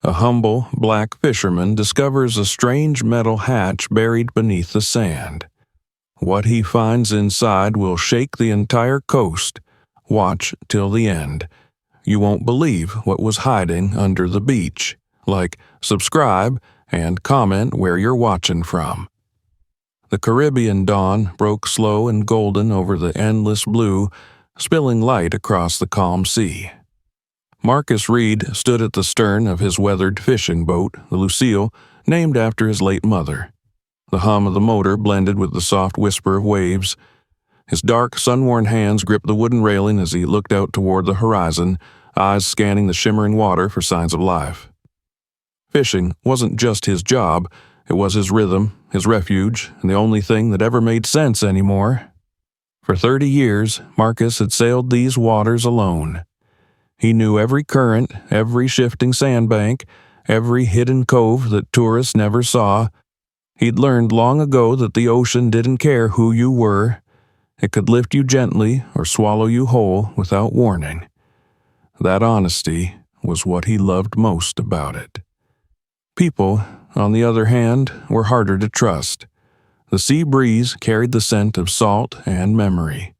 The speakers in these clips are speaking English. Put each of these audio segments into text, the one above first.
A humble black fisherman discovers a strange metal hatch buried beneath the sand. What he finds inside will shake the entire coast. Watch till the end. You won't believe what was hiding under the beach. Like, subscribe, and comment where you're watching from. The Caribbean dawn broke slow and golden over the endless blue, spilling light across the calm sea. Marcus Reed stood at the stern of his weathered fishing boat, the Lucille, named after his late mother. The hum of the motor blended with the soft whisper of waves. His dark, sun-worn hands gripped the wooden railing as he looked out toward the horizon, eyes scanning the shimmering water for signs of life. Fishing wasn't just his job, it was his rhythm, his refuge, and the only thing that ever made sense anymore. For 30 years, Marcus had sailed these waters alone. He knew every current, every shifting sandbank, every hidden cove that tourists never saw. He'd learned long ago that the ocean didn't care who you were. It could lift you gently or swallow you whole without warning. That honesty was what he loved most about it. People, on the other hand, were harder to trust. The sea breeze carried the scent of salt and memory.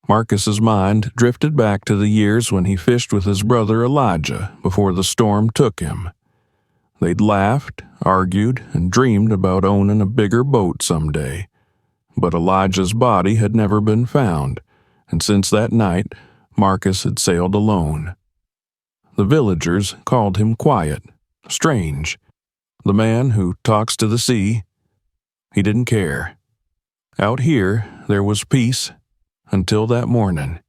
Marcus's mind drifted back to the years when he fished with his brother Elijah before the storm took him. They'd laughed, argued, and dreamed about owning a bigger boat someday. But Elijah's body had never been found, and since that night, Marcus had sailed alone. The villagers called him quiet, strange, the man who talks to the sea. He didn't care. Out here, there was peace, until that morning.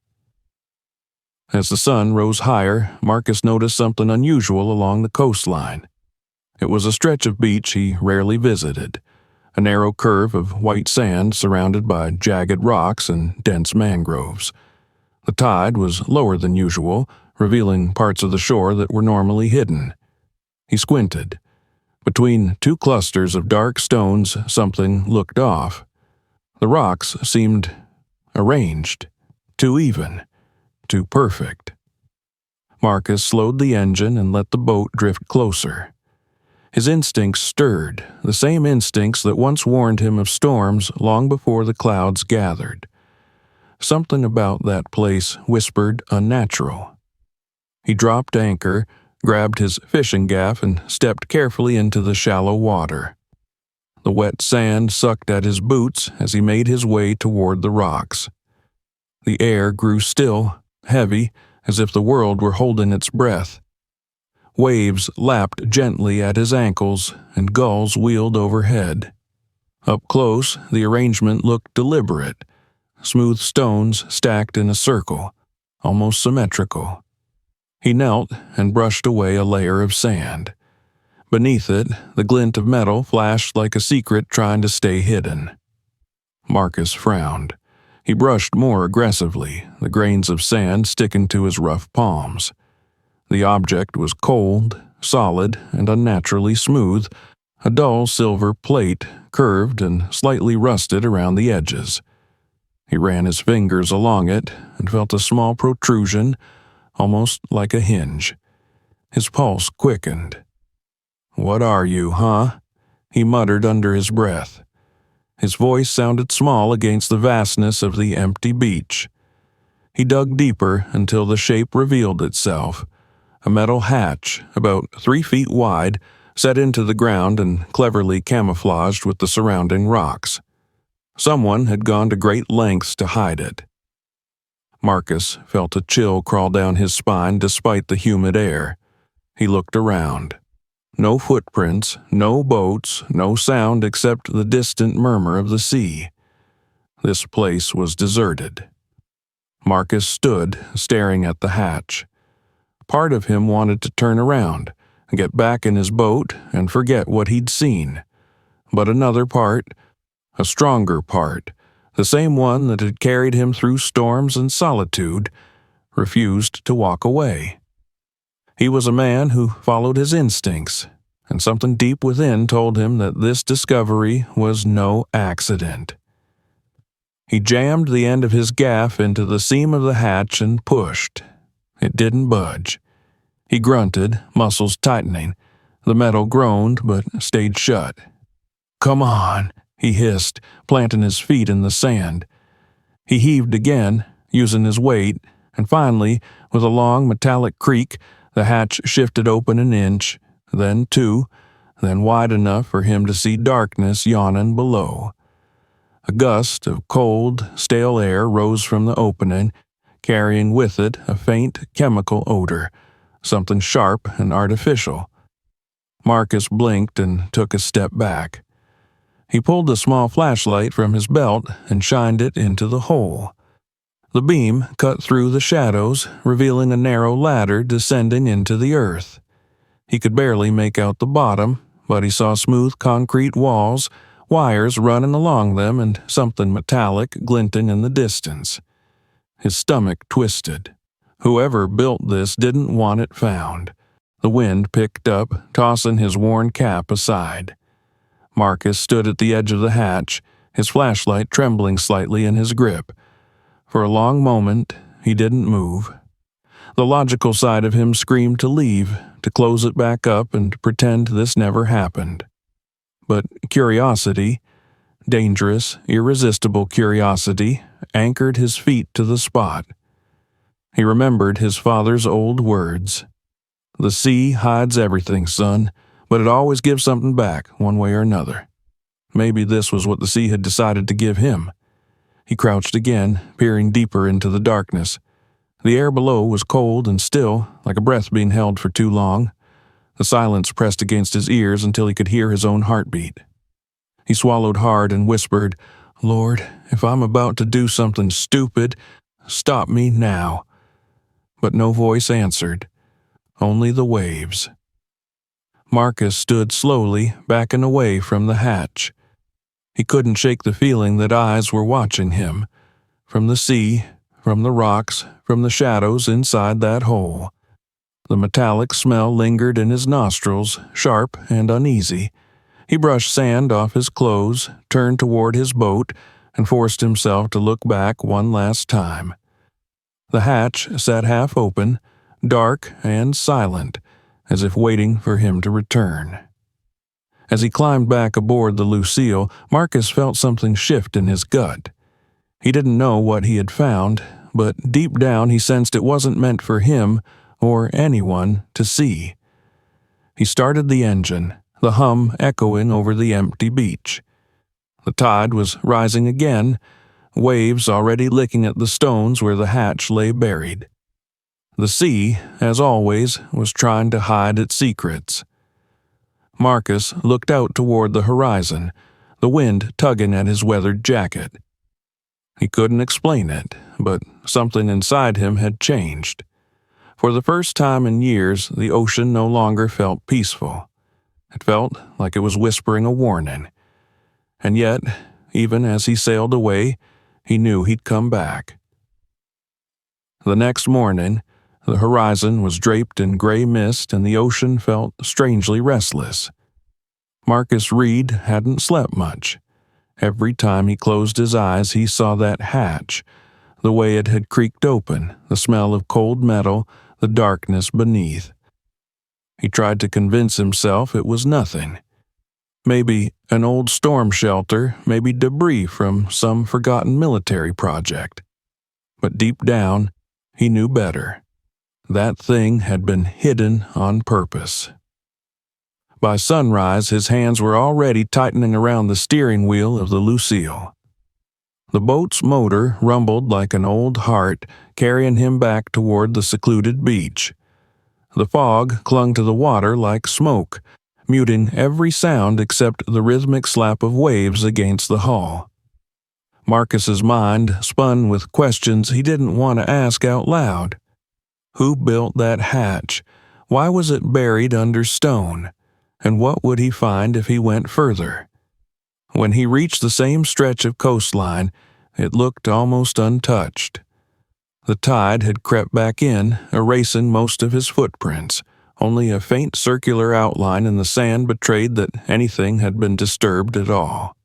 As the sun rose higher, Marcus noticed something unusual along the coastline. It was a stretch of beach he rarely visited, a narrow curve of white sand surrounded by jagged rocks and dense mangroves. The tide was lower than usual, revealing parts of the shore that were normally hidden. He squinted. Between two clusters of dark stones, something looked off. The rocks seemed arranged, too even, too perfect. Marcus slowed the engine and let the boat drift closer. His instincts stirred, the same instincts that once warned him of storms long before the clouds gathered. Something about that place whispered unnatural. He dropped anchor, grabbed his fishing gaff, and stepped carefully into the shallow water. The wet sand sucked at his boots as he made his way toward the rocks. The air grew still, heavy, as if the world were holding its breath. Waves lapped gently at his ankles, and gulls wheeled overhead. Up close, the arrangement looked deliberate. Smooth stones stacked in a circle, almost symmetrical. He knelt and brushed away a layer of sand. Beneath it, the glint of metal flashed like a secret trying to stay hidden. Marcus frowned. He brushed more aggressively, the grains of sand sticking to his rough palms. The object was cold, solid, and unnaturally smooth, a dull silver plate, curved and slightly rusted around the edges. He ran his fingers along it and felt a small protrusion, almost like a hinge. His pulse quickened. "What are you, huh?" he muttered under his breath. His voice sounded small against the vastness of the empty beach. He dug deeper until the shape revealed itself. A metal hatch, about 3 feet wide, set into the ground and cleverly camouflaged with the surrounding rocks. Someone had gone to great lengths to hide it. Marcus felt a chill crawl down his spine despite the humid air. He looked around. No footprints, no boats, no sound except the distant murmur of the sea. This place was deserted. Marcus stood, staring at the hatch. Part of him wanted to turn around, get back in his boat, and forget what he'd seen. But another part, a stronger part, the same one that had carried him through storms and solitude, refused to walk away. He was a man who followed his instincts, and something deep within told him that this discovery was no accident. He jammed the end of his gaff into the seam of the hatch and pushed. It didn't budge. He grunted, muscles tightening. The metal groaned but stayed shut. "Come on," he hissed, planting his feet in the sand. He heaved again, using his weight, and finally, with a long metallic creak, the hatch shifted open an inch, then two, then wide enough for him to see darkness yawning below. A gust of cold, stale air rose from the opening, carrying with it a faint chemical odor, something sharp and artificial. Marcus blinked and took a step back. He pulled a small flashlight from his belt and shined it into the hole. The beam cut through the shadows, revealing a narrow ladder descending into the earth. He could barely make out the bottom, but he saw smooth concrete walls, wires running along them, and something metallic glinting in the distance. His stomach twisted. Whoever built this didn't want it found. The wind picked up, tossing his worn cap aside. Marcus stood at the edge of the hatch, his flashlight trembling slightly in his grip. For a long moment, he didn't move. The logical side of him screamed to leave, to close it back up and pretend this never happened. But curiosity, dangerous, irresistible curiosity, anchored his feet to the spot. He remembered his father's old words. "The sea hides everything, son, but it always gives something back, one way or another." Maybe this was what the sea had decided to give him. He crouched again, peering deeper into the darkness. The air below was cold and still, like a breath being held for too long. The silence pressed against his ears until he could hear his own heartbeat. He swallowed hard and whispered, "Lord, if I'm about to do something stupid, stop me now." But no voice answered, only the waves. Marcus stood slowly, backing away from the hatch. He couldn't shake the feeling that eyes were watching him, from the sea, from the rocks, from the shadows inside that hole. The metallic smell lingered in his nostrils, sharp and uneasy. He brushed sand off his clothes, turned toward his boat, and forced himself to look back one last time. The hatch sat half open, dark and silent, as if waiting for him to return. As he climbed back aboard the Lucille, Marcus felt something shift in his gut. He didn't know what he had found, but deep down he sensed it wasn't meant for him or anyone to see. He started the engine, the hum echoing over the empty beach. The tide was rising again, waves already licking at the stones where the hatch lay buried. The sea, as always, was trying to hide its secrets. Marcus looked out toward the horizon, the wind tugging at his weathered jacket. He couldn't explain it, but something inside him had changed. For the first time in years, the ocean no longer felt peaceful. It felt like it was whispering a warning. And yet, even as he sailed away, he knew he'd come back. The next morning, the horizon was draped in gray mist and the ocean felt strangely restless. Marcus Reed hadn't slept much. Every time he closed his eyes, he saw that hatch, the way it had creaked open, the smell of cold metal, the darkness beneath. He tried to convince himself it was nothing. Maybe an old storm shelter, maybe debris from some forgotten military project. But deep down, he knew better. That thing had been hidden on purpose. By sunrise, his hands were already tightening around the steering wheel of the Lucille. The boat's motor rumbled like an old heart, carrying him back toward the secluded beach. The fog clung to the water like smoke, muting every sound except the rhythmic slap of waves against the hull. Marcus's mind spun with questions he didn't want to ask out loud. Who built that hatch? Why was it buried under stone? And what would he find if he went further? When he reached the same stretch of coastline, it looked almost untouched. The tide had crept back in, erasing most of his footprints. Only a faint circular outline in the sand betrayed that anything had been disturbed at all.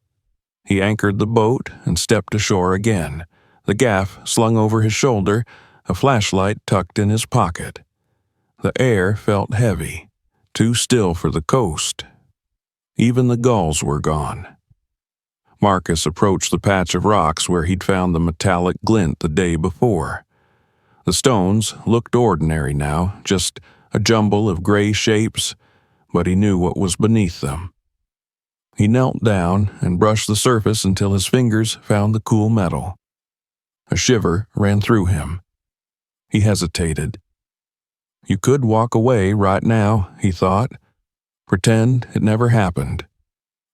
He anchored the boat and stepped ashore again, the gaff slung over his shoulder, a flashlight tucked in his pocket. The air felt heavy, too still for the coast. Even the gulls were gone. Marcus approached the patch of rocks where he'd found the metallic glint the day before. The stones looked ordinary now, just a jumble of gray shapes, but he knew what was beneath them. He knelt down and brushed the surface until his fingers found the cool metal. A shiver ran through him. He hesitated. You could walk away right now, he thought. Pretend it never happened.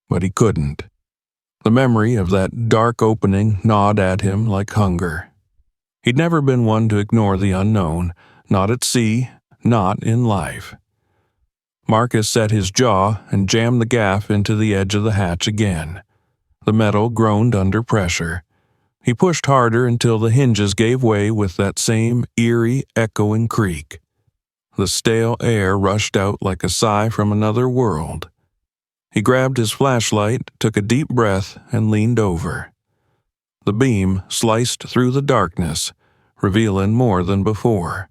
But he couldn't. The memory of that dark opening gnawed at him like hunger. He'd never been one to ignore the unknown, not at sea, not in life. Marcus set his jaw and jammed the gaff into the edge of the hatch again. The metal groaned under pressure. He pushed harder until the hinges gave way with that same eerie, echoing creak. The stale air rushed out like a sigh from another world. He grabbed his flashlight, took a deep breath, and leaned over. The beam sliced through the darkness, revealing more than before.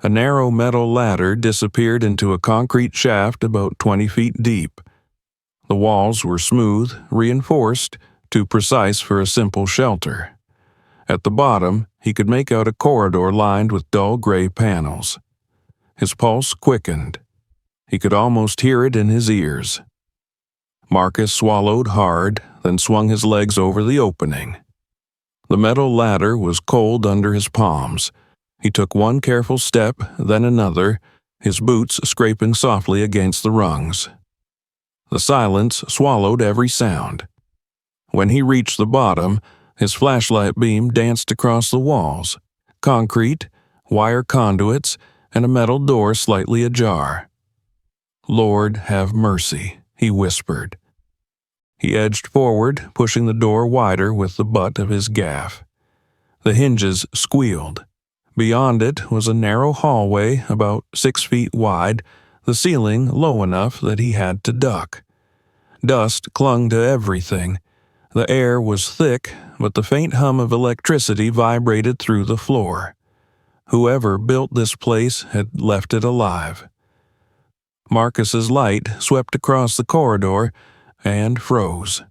A narrow metal ladder disappeared into a concrete shaft about 20 feet deep. The walls were smooth, reinforced, too precise for a simple shelter. At the bottom, he could make out a corridor lined with dull gray panels. His pulse quickened. He could almost hear it in his ears. Marcus swallowed hard, then swung his legs over the opening. The metal ladder was cold under his palms. He took one careful step, then another, his boots scraping softly against the rungs. The silence swallowed every sound. When he reached the bottom, his flashlight beam danced across the walls, concrete, wire conduits, and a metal door slightly ajar. "Lord, have mercy," he whispered. He edged forward, pushing the door wider with the butt of his gaff. The hinges squealed. Beyond it was a narrow hallway about 6 feet wide, the ceiling low enough that he had to duck. Dust clung to everything. The air was thick, but the faint hum of electricity vibrated through the floor. Whoever built this place had left it alive. Marcus's light swept across the corridor and froze.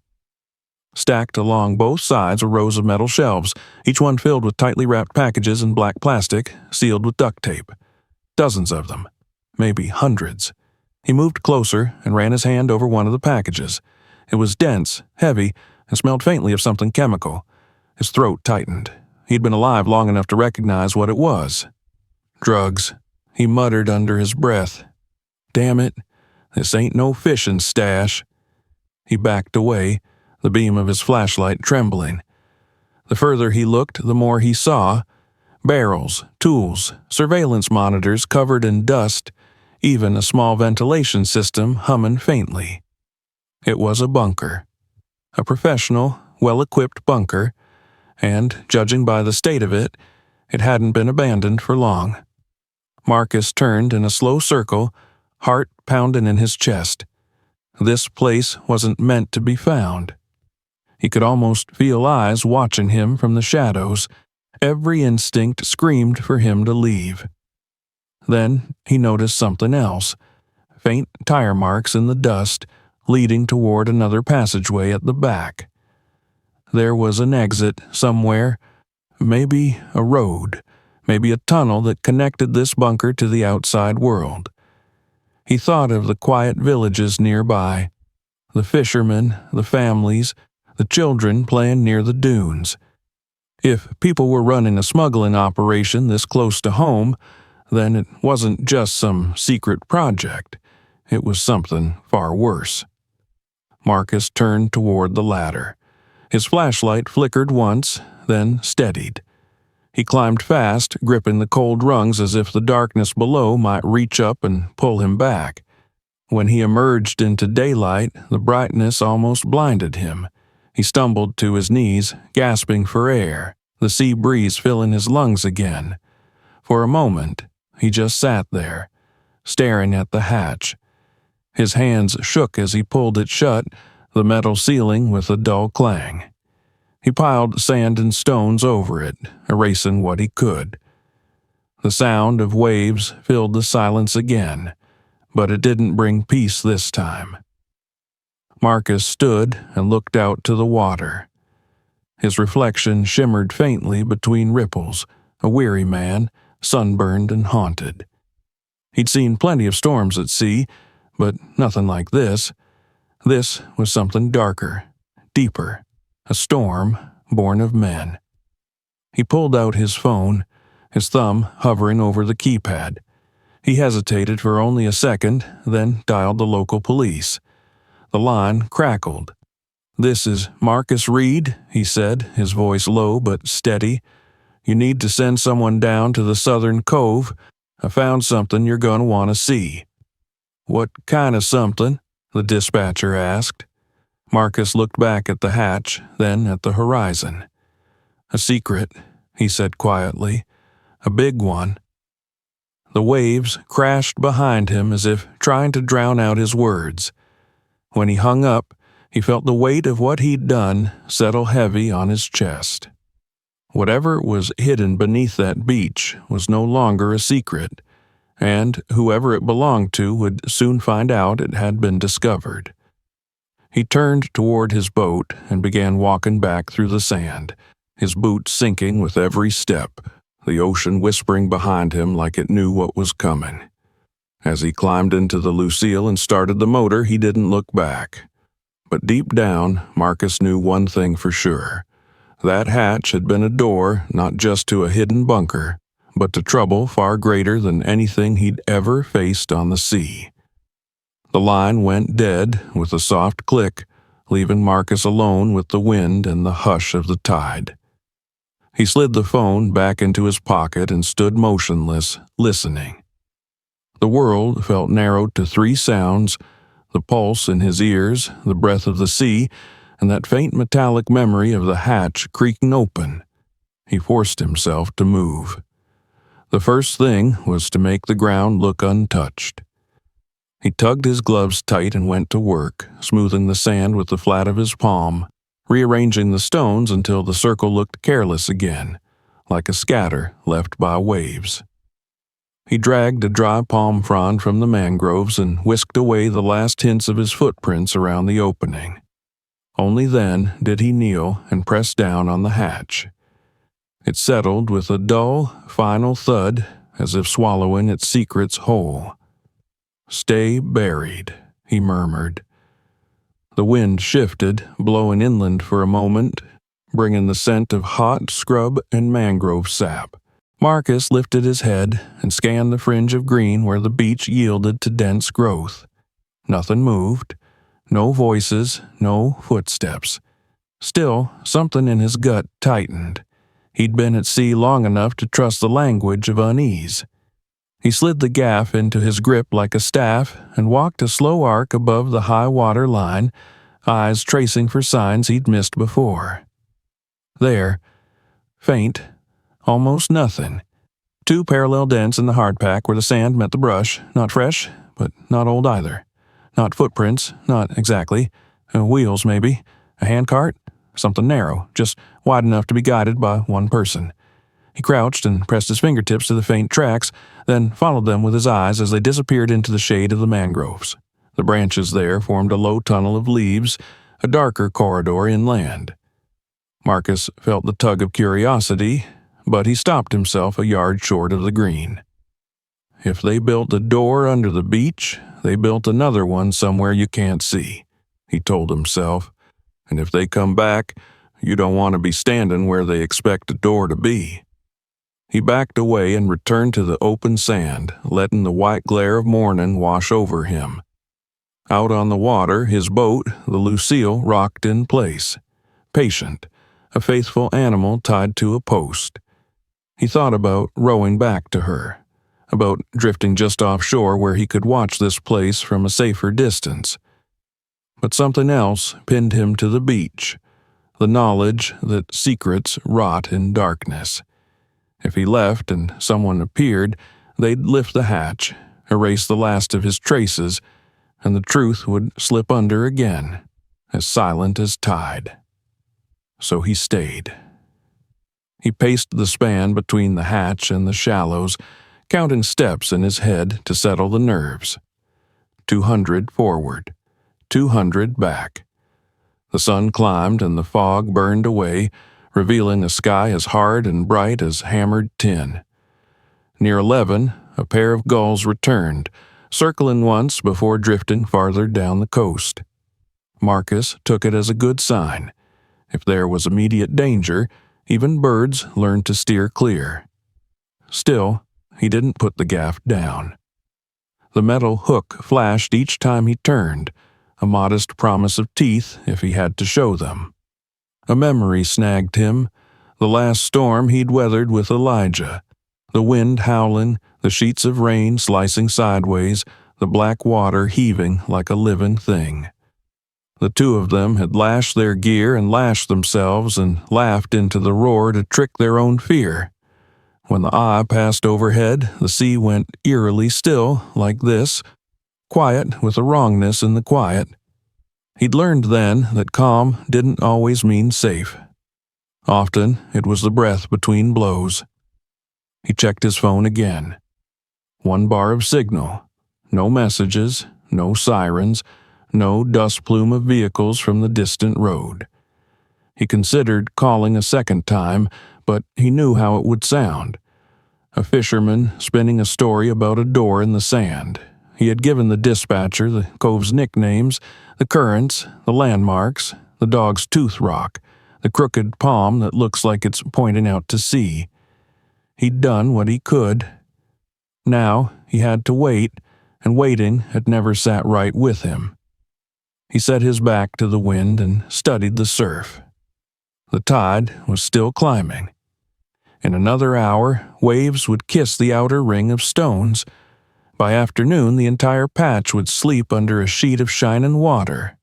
Stacked along both sides were rows of metal shelves, each one filled with tightly wrapped packages in black plastic, sealed with duct tape. Dozens of them, maybe hundreds. He moved closer and ran his hand over one of the packages. It was dense, heavy, and smelled faintly of something chemical. His throat tightened. He'd been alive long enough to recognize what it was. Drugs, he muttered under his breath. Damn it, this ain't no fishing stash. He backed away, the beam of his flashlight trembling. The further he looked, the more he saw. Barrels, tools, surveillance monitors covered in dust, even a small ventilation system humming faintly. It was a bunker. A professional, well-equipped bunker, and, judging by the state of it, it hadn't been abandoned for long. Marcus turned in a slow circle, heart pounding in his chest. This place wasn't meant to be found. He could almost feel eyes watching him from the shadows. Every instinct screamed for him to leave. Then he noticed something else. Faint tire marks in the dust, leading toward another passageway at the back. There was an exit somewhere, maybe a road, maybe a tunnel that connected this bunker to the outside world. He thought of the quiet villages nearby, the fishermen, the families, the children playing near the dunes. If people were running a smuggling operation this close to home, then it wasn't just some secret project. It was something far worse. Marcus turned toward the ladder. His flashlight flickered once, then steadied. He climbed fast, gripping the cold rungs as if the darkness below might reach up and pull him back. When he emerged into daylight, the brightness almost blinded him. He stumbled to his knees, gasping for air, the sea breeze filling his lungs again. For a moment, he just sat there, staring at the hatch. His hands shook as he pulled it shut, the metal ceiling with a dull clang. He piled sand and stones over it, erasing what he could. The sound of waves filled the silence again, but it didn't bring peace this time. Marcus stood and looked out to the water. His reflection shimmered faintly between ripples, a weary man, sunburned and haunted. He'd seen plenty of storms at sea, but nothing like this. This was something darker, deeper, a storm born of men. He pulled out his phone, his thumb hovering over the keypad. He hesitated for only a second, then dialed the local police. The line crackled. "This is Marcus Reed," he said, his voice low but steady. "You need to send someone down to the Southern Cove. I found something you're going to want to see." "What kind of something?" the dispatcher asked. Marcus looked back at the hatch, then at the horizon. "A secret," he said quietly. "A big one." The waves crashed behind him as if trying to drown out his words. When he hung up, he felt the weight of what he'd done settle heavy on his chest. Whatever was hidden beneath that beach was no longer a secret, and whoever it belonged to would soon find out it had been discovered. He turned toward his boat and began walking back through the sand, his boots sinking with every step, the ocean whispering behind him like it knew what was coming. As he climbed into the Lucille and started the motor, he didn't look back. But deep down, Marcus knew one thing for sure. That hatch had been a door not just to a hidden bunker, but to trouble far greater than anything he'd ever faced on the sea. The line went dead with a soft click, leaving Marcus alone with the wind and the hush of the tide. He slid the phone back into his pocket and stood motionless, listening. The world felt narrowed to 3 sounds: the pulse in his ears, the breath of the sea, and that faint metallic memory of the hatch creaking open. He forced himself to move. The first thing was to make the ground look untouched. He tugged his gloves tight and went to work, smoothing the sand with the flat of his palm, rearranging the stones until the circle looked careless again, like a scatter left by waves. He dragged a dry palm frond from the mangroves and whisked away the last hints of his footprints around the opening. Only then did he kneel and press down on the hatch. It settled with a dull, final thud, as if swallowing its secrets whole. "Stay buried," he murmured. The wind shifted, blowing inland for a moment, bringing the scent of hot scrub and mangrove sap. Marcus lifted his head and scanned the fringe of green where the beach yielded to dense growth. Nothing moved. No voices, no footsteps. Still, something in his gut tightened. He'd been at sea long enough to trust the language of unease. He slid the gaff into his grip like a staff and walked a slow arc above the high water line, eyes tracing for signs he'd missed before. There, faint, almost nothing. 2 parallel dents in the hardpack where the sand met the brush, not fresh, but not old either. Not footprints, not exactly. Wheels, maybe. A handcart? Something narrow, just wide enough to be guided by one person. He crouched and pressed his fingertips to the faint tracks, then followed them with his eyes as they disappeared into the shade of the mangroves. The branches there formed a low tunnel of leaves, a darker corridor inland. Marcus felt the tug of curiosity, but he stopped himself a yard short of the green. If they built a door under the beach, they built another one somewhere you can't see, he told himself. And if they come back, you don't want to be standing where they expect a door to be. He backed away and returned to the open sand, letting the white glare of morning wash over him. Out on the water, his boat, the Lucille, rocked in place. Patient, a faithful animal tied to a post. He thought about rowing back to her, about drifting just offshore where he could watch this place from a safer distance. But something else pinned him to the beach, the knowledge that secrets rot in darkness. If he left and someone appeared, they'd lift the hatch, erase the last of his traces, and the truth would slip under again, as silent as tide. So he stayed. He paced the span between the hatch and the shallows, counting steps in his head to settle the nerves. 200 forward, 200 back. The sun climbed and the fog burned away, revealing a sky as hard and bright as hammered tin. Near 11, a pair of gulls returned, circling once before drifting farther down the coast. Marcus took it as a good sign. If there was immediate danger, even birds learned to steer clear. Still, he didn't put the gaff down. The metal hook flashed each time he turned, a modest promise of teeth if he had to show them. A memory snagged him, the last storm he'd weathered with Elijah, the wind howling, the sheets of rain slicing sideways, the black water heaving like a living thing. The two of them had lashed their gear and lashed themselves and laughed into the roar to trick their own fear. When the eye passed overhead, the sea went eerily still, like this, quiet with a wrongness in the quiet. He'd learned then that calm didn't always mean safe. Often it was the breath between blows. He checked his phone again. 1 bar of signal. No messages, no sirens, no dust plume of vehicles from the distant road. He considered calling a second time, but he knew how it would sound. A fisherman spinning a story about a door in the sand. He had given the dispatcher the cove's nicknames, the currents, the landmarks, the dog's tooth rock, the crooked palm that looks like it's pointing out to sea. He'd done what he could. Now he had to wait, and waiting had never sat right with him. He set his back to the wind and studied the surf. The tide was still climbing. In another hour, waves would kiss the outer ring of stones. By afternoon, the entire patch would sleep under a sheet of shining water.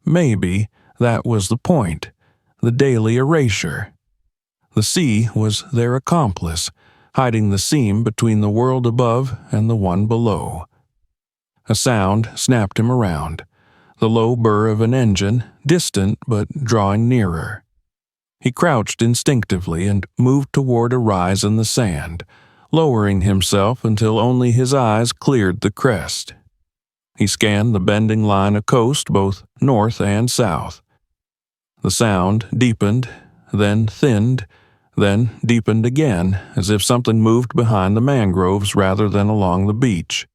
Maybe that was the point, the daily erasure. The sea was their accomplice, hiding the seam between the world above and the one below. A sound snapped him around, the low burr of an engine, distant but drawing nearer. He crouched instinctively and moved toward a rise in the sand, lowering himself until only his eyes cleared the crest. He scanned the bending line of coast both north and south. The sound deepened, then thinned, then deepened again, as if something moved behind the mangroves rather than along the beach.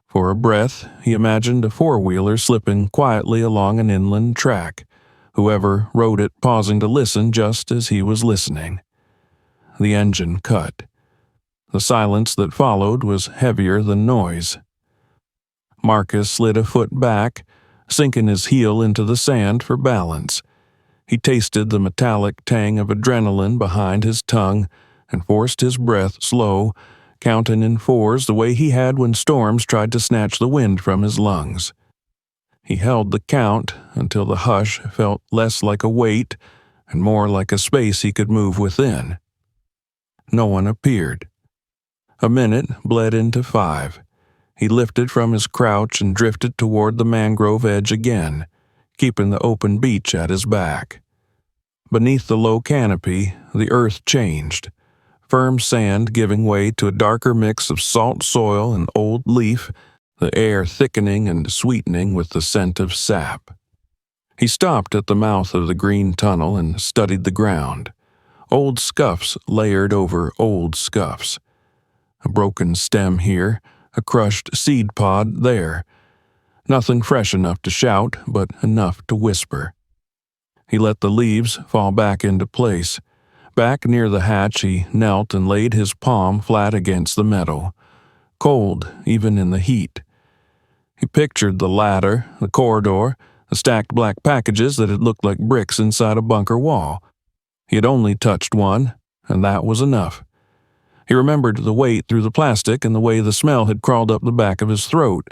For a breath, he imagined a four-wheeler slipping quietly along an inland track, whoever rode it pausing to listen just as he was listening. The engine cut. The silence that followed was heavier than noise. Marcus slid a foot back, sinking his heel into the sand for balance. He tasted the metallic tang of adrenaline behind his tongue and forced his breath slow, counting in fours the way he had when storms tried to snatch the wind from his lungs. He held the count until the hush felt less like a weight and more like a space he could move within. No one appeared. A minute bled into 5. He lifted from his crouch and drifted toward the mangrove edge again, keeping the open beach at his back. Beneath the low canopy, the earth changed, firm sand giving way to a darker mix of salt soil and old leaf, the air thickening and sweetening with the scent of sap. He stopped at the mouth of the green tunnel and studied the ground. Old scuffs layered over old scuffs. A broken stem here, a crushed seed pod there. Nothing fresh enough to shout, but enough to whisper. He let the leaves fall back into place. Back near the hatch, he knelt and laid his palm flat against the metal, cold even in the heat. He pictured the ladder, the corridor, the stacked black packages that had looked like bricks inside a bunker wall. He had only touched one, and that was enough. He remembered the weight through the plastic and the way the smell had crawled up the back of his throat.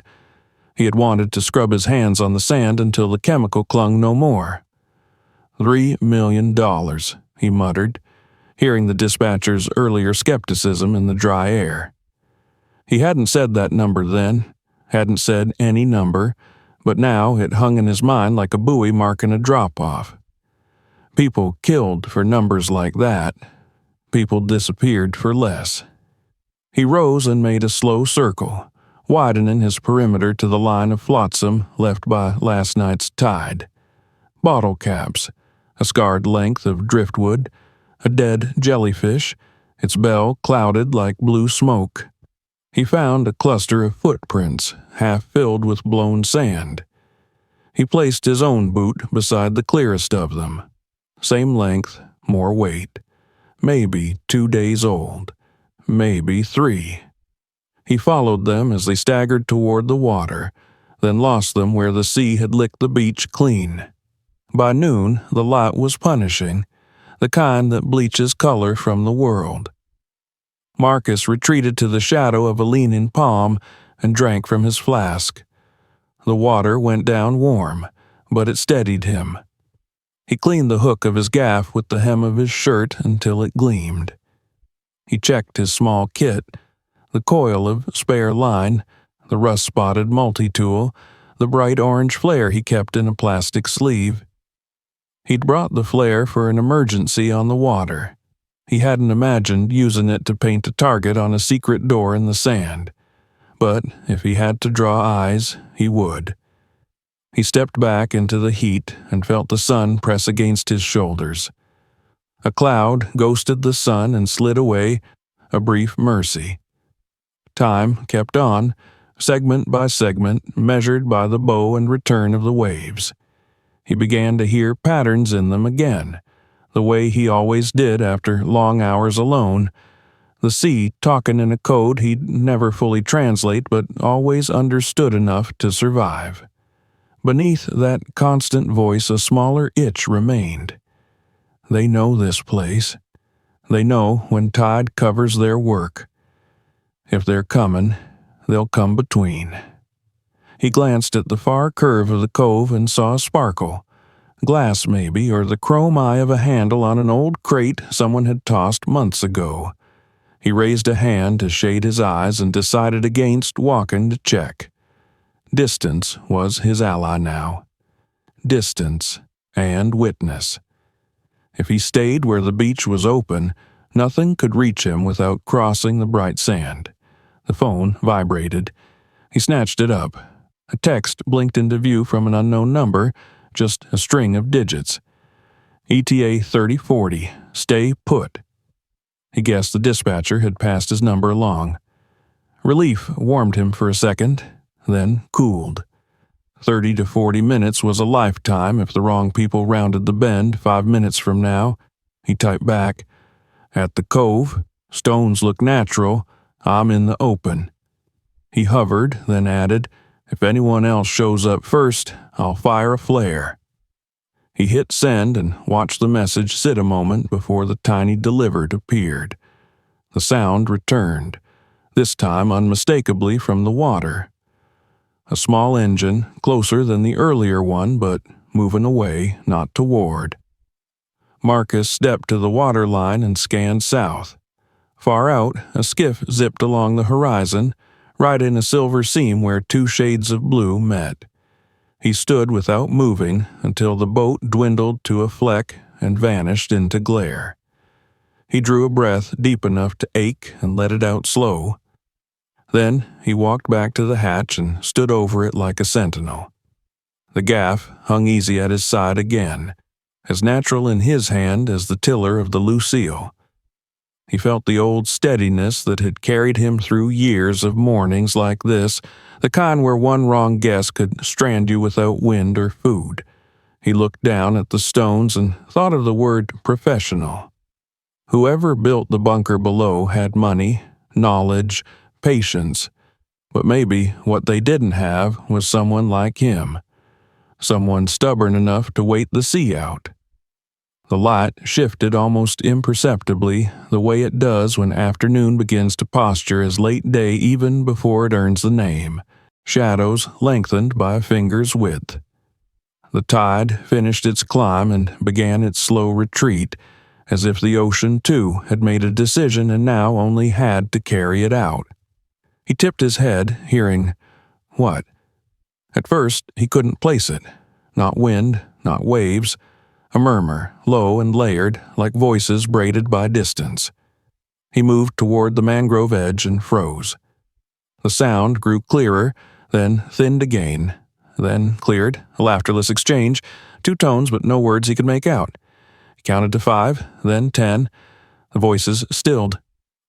He had wanted to scrub his hands on the sand until the chemical clung no more. $3 million, he muttered, hearing the dispatcher's earlier skepticism in the dry air. He hadn't said that number then, hadn't said any number, but now it hung in his mind like a buoy marking a drop-off. People killed for numbers like that, people disappeared for less. He rose and made a slow circle, widening his perimeter to the line of flotsam left by last night's tide. Bottle caps, a scarred length of driftwood, a dead jellyfish, its bell clouded like blue smoke. He found a cluster of footprints, half filled with blown sand. He placed his own boot beside the clearest of them. Same length, more weight. Maybe 2 days old. Maybe 3. He followed them as they staggered toward the water, then lost them where the sea had licked the beach clean. By noon, the light was punishing, the kind that bleaches color from the world. Marcus retreated to the shadow of a leaning palm and drank from his flask. The water went down warm, but it steadied him. He cleaned the hook of his gaff with the hem of his shirt until it gleamed. He checked his small kit, the coil of spare line, the rust-spotted multi-tool, the bright orange flare he kept in a plastic sleeve. He'd brought the flare for an emergency on the water. He hadn't imagined using it to paint a target on a secret door in the sand. But if he had to draw eyes, he would. He stepped back into the heat and felt the sun press against his shoulders. A cloud ghosted the sun and slid away, a brief mercy. Time kept on, segment by segment, measured by the bow and return of the waves. He began to hear patterns in them again, the way he always did after long hours alone, the sea talking in a code he'd never fully translate but always understood enough to survive. Beneath that constant voice a smaller itch remained. They know this place. They know when tide covers their work. If they're coming, they'll come between. He glanced at the far curve of the cove and saw a sparkle. Glass, maybe, or the chrome eye of a handle on an old crate someone had tossed months ago. He raised a hand to shade his eyes and decided against walking to check. Distance was his ally now. Distance and witness. If he stayed where the beach was open, nothing could reach him without crossing the bright sand. The phone vibrated. He snatched it up. A text blinked into view from an unknown number, just a string of digits. ETA 3040, stay put. He guessed the dispatcher had passed his number along. Relief warmed him for a second, then cooled. 30 to 40 minutes was a lifetime if the wrong people rounded the bend 5 minutes from now. He typed back, "At the cove, stones look natural, I'm in the open." He hovered, then added, "If anyone else shows up first, I'll fire a flare." He hit send and watched the message sit a moment before the tiny delivered appeared. The sound returned, this time unmistakably from the water. A small engine, closer than the earlier one, but moving away, not toward. Marcus stepped to the water line and scanned south. Far out, a skiff zipped along the horizon, right in a silver seam where 2 shades of blue met. He stood without moving until the boat dwindled to a fleck and vanished into glare. He drew a breath deep enough to ache and let it out slow. Then he walked back to the hatch and stood over it like a sentinel. The gaff hung easy at his side again, as natural in his hand as the tiller of the Lucille. He felt the old steadiness that had carried him through years of mornings like this, the kind where one wrong guess could strand you without wind or food. He looked down at the stones and thought of the word professional. Whoever built the bunker below had money, knowledge, patience, but maybe what they didn't have was someone like him, someone stubborn enough to wait the sea out. The light shifted almost imperceptibly, the way it does when afternoon begins to posture as late day even before it earns the name, shadows lengthened by a finger's width. The tide finished its climb and began its slow retreat, as if the ocean, too, had made a decision and now only had to carry it out. He tipped his head, hearing, what? At first, he couldn't place it. Not wind, not waves. A murmur, low and layered, like voices braided by distance. He moved toward the mangrove edge and froze. The sound grew clearer, then thinned again, then cleared, a laughterless exchange, 2 tones but no words he could make out. He counted to 5, then 10. The voices stilled.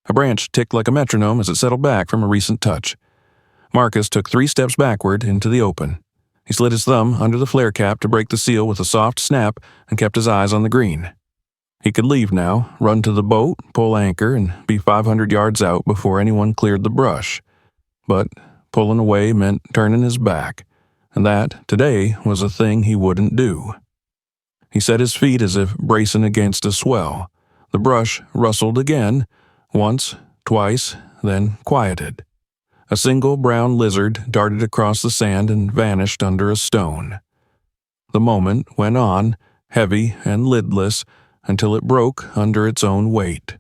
A branch ticked like a metronome as it settled back from a recent touch. Marcus took 3 steps backward into the open. He slid his thumb under the flare cap to break the seal with a soft snap and kept his eyes on the green. He could leave now, run to the boat, pull anchor, and be 500 yards out before anyone cleared the brush. But pulling away meant turning his back, and that, today, was a thing he wouldn't do. He set his feet as if bracing against a swell. The brush rustled again, once, twice, then quieted. A single brown lizard darted across the sand and vanished under a stone. The moment went on, heavy and lidless, until it broke under its own weight.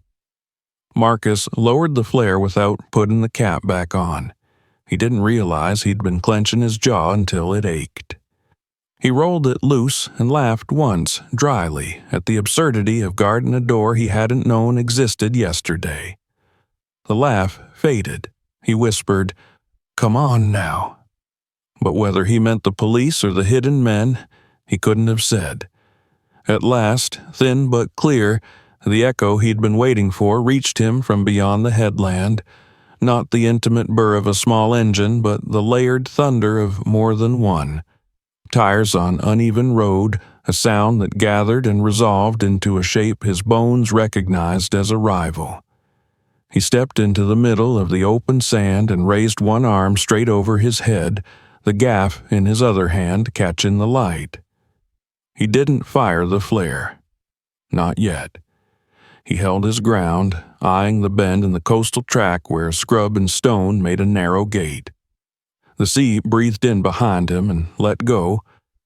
Marcus lowered the flare without putting the cap back on. He didn't realize he'd been clenching his jaw until it ached. He rolled it loose and laughed once, dryly, at the absurdity of guarding a door he hadn't known existed yesterday. The laugh faded. He whispered, "Come on now." But whether he meant the police or the hidden men, he couldn't have said. At last, thin but clear, the echo he'd been waiting for reached him from beyond the headland, not the intimate burr of a small engine, but the layered thunder of more than one. Tires on uneven road, a sound that gathered and resolved into a shape his bones recognized as a rival. He stepped into the middle of the open sand and raised one arm straight over his head, the gaff in his other hand catching the light. He didn't fire the flare. Not yet. He held his ground, eyeing the bend in the coastal track where scrub and stone made a narrow gate. The sea breathed in behind him and let go,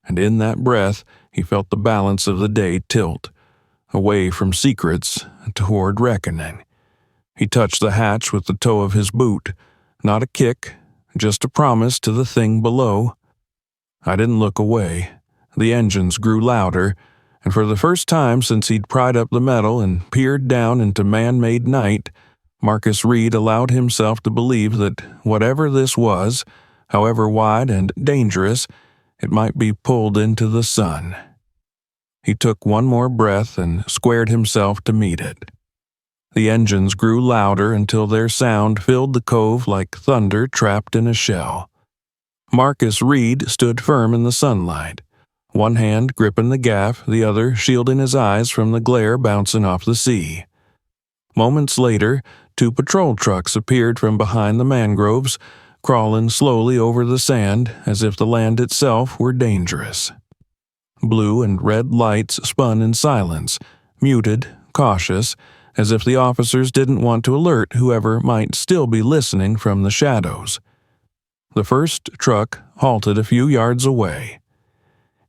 and in that breath he felt the balance of the day tilt, away from secrets toward reckoning. He touched the hatch with the toe of his boot, not a kick, just a promise to the thing below. I didn't look away. The engines grew louder, and for the first time since he'd pried up the metal and peered down into man-made night, Marcus Reed allowed himself to believe that whatever this was, however wide and dangerous, it might be pulled into the sun. He took one more breath and squared himself to meet it. The engines grew louder until their sound filled the cove like thunder trapped in a shell. Marcus Reed stood firm in the sunlight, one hand gripping the gaff, the other shielding his eyes from the glare bouncing off the sea. Moments later, 2 patrol trucks appeared from behind the mangroves, crawling slowly over the sand as if the land itself were dangerous. Blue and red lights spun in silence, muted, cautious, as if the officers didn't want to alert whoever might still be listening from the shadows. The first truck halted a few yards away.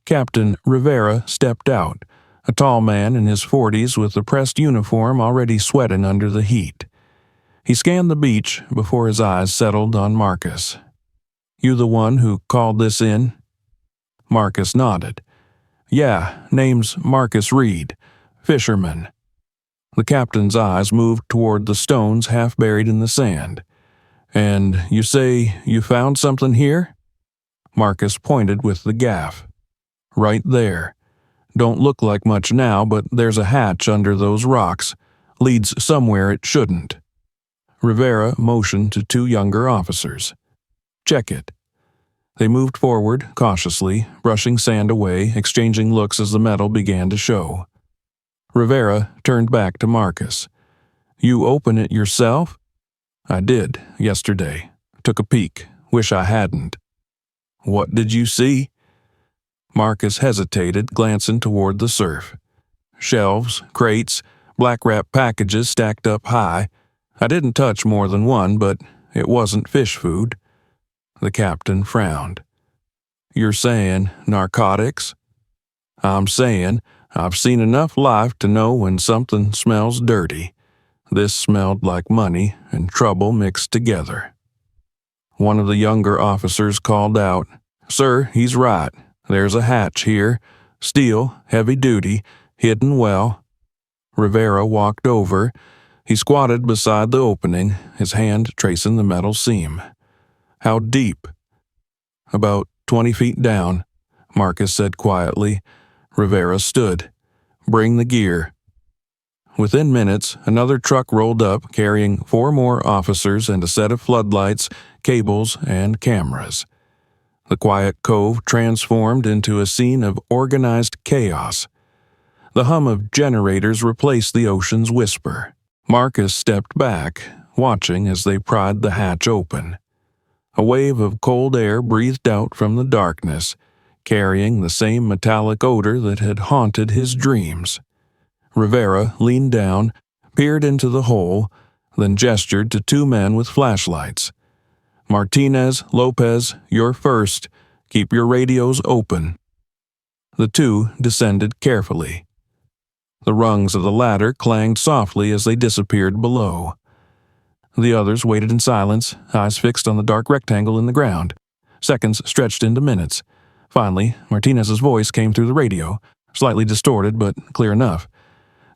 Captain Rivera stepped out, a tall man in his 40s with a pressed uniform already sweating under the heat. He scanned the beach before his eyes settled on Marcus. "You the one who called this in?" Marcus nodded. "Yeah, name's Marcus Reed, Fisherman." The captain's eyes moved toward the stones half buried in the sand. "And you say you found something here?" Marcus pointed with the gaff. "Right there. Don't look like much now, but there's a hatch under those rocks. Leads somewhere it shouldn't." Rivera motioned to 2 younger officers. "Check it." They moved forward, cautiously, brushing sand away, exchanging looks as the metal began to show. Rivera turned back to Marcus. "You open it yourself?" "I did, yesterday. Took a peek. Wish I hadn't." "What did you see?" Marcus hesitated, glancing toward the surf. "Shelves, crates, black-wrapped packages stacked up high. I didn't touch more than one, but it wasn't fish food." The captain frowned. "You're saying narcotics?" "I'm saying I've seen enough life to know when something smells dirty. This smelled like money and trouble mixed together." One of the younger officers called out, "Sir, he's right. There's a hatch here. Steel, heavy duty, hidden well." Rivera walked over. He squatted beside the opening, his hand tracing the metal seam. "How deep?" "About 20 feet down," Marcus said quietly. Rivera stood. "Bring the gear." Within minutes, another truck rolled up carrying 4 more officers and a set of floodlights, cables, and cameras. The quiet cove transformed into a scene of organized chaos. The hum of generators replaced the ocean's whisper. Marcus stepped back, watching as they pried the hatch open. A wave of cold air breathed out from the darkness, carrying the same metallic odor that had haunted his dreams. Rivera leaned down, peered into the hole, then gestured to 2 men with flashlights. "Martinez, Lopez, you're first. Keep your radios open." The 2 descended carefully. The rungs of the ladder clanged softly as they disappeared below. The others waited in silence, eyes fixed on the dark rectangle in the ground. Seconds stretched into minutes. Finally, Martinez's voice came through the radio, slightly distorted but clear enough.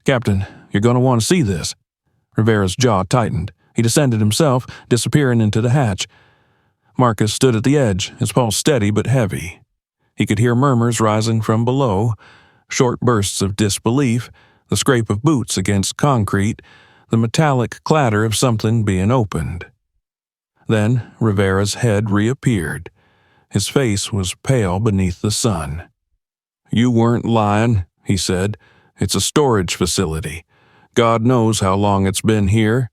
"Captain, you're going to want to see this." Rivera's jaw tightened. He descended himself, disappearing into the hatch. Marcus stood at the edge, his pulse steady but heavy. He could hear murmurs rising from below, short bursts of disbelief, the scrape of boots against concrete, the metallic clatter of something being opened. Then Rivera's head reappeared. His face was pale beneath the sun. "You weren't lying," he said. "It's a storage facility. God knows how long it's been here."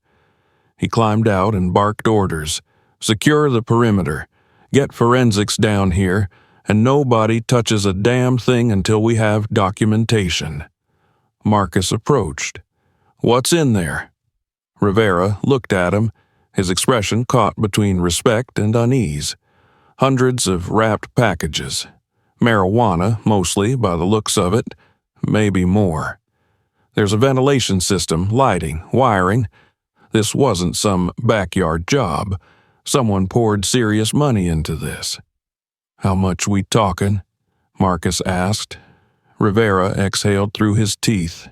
He climbed out and barked orders. "Secure the perimeter. Get forensics down here, and nobody touches a damn thing until we have documentation." Marcus approached. "What's in there?" Rivera looked at him, his expression caught between respect and unease. Hundreds of wrapped packages. Marijuana, mostly, by the looks of it. Maybe more. There's a ventilation system, lighting, wiring. This wasn't some backyard job. Someone poured serious money into this. "How much we talking?" Marcus asked. Rivera exhaled through his teeth.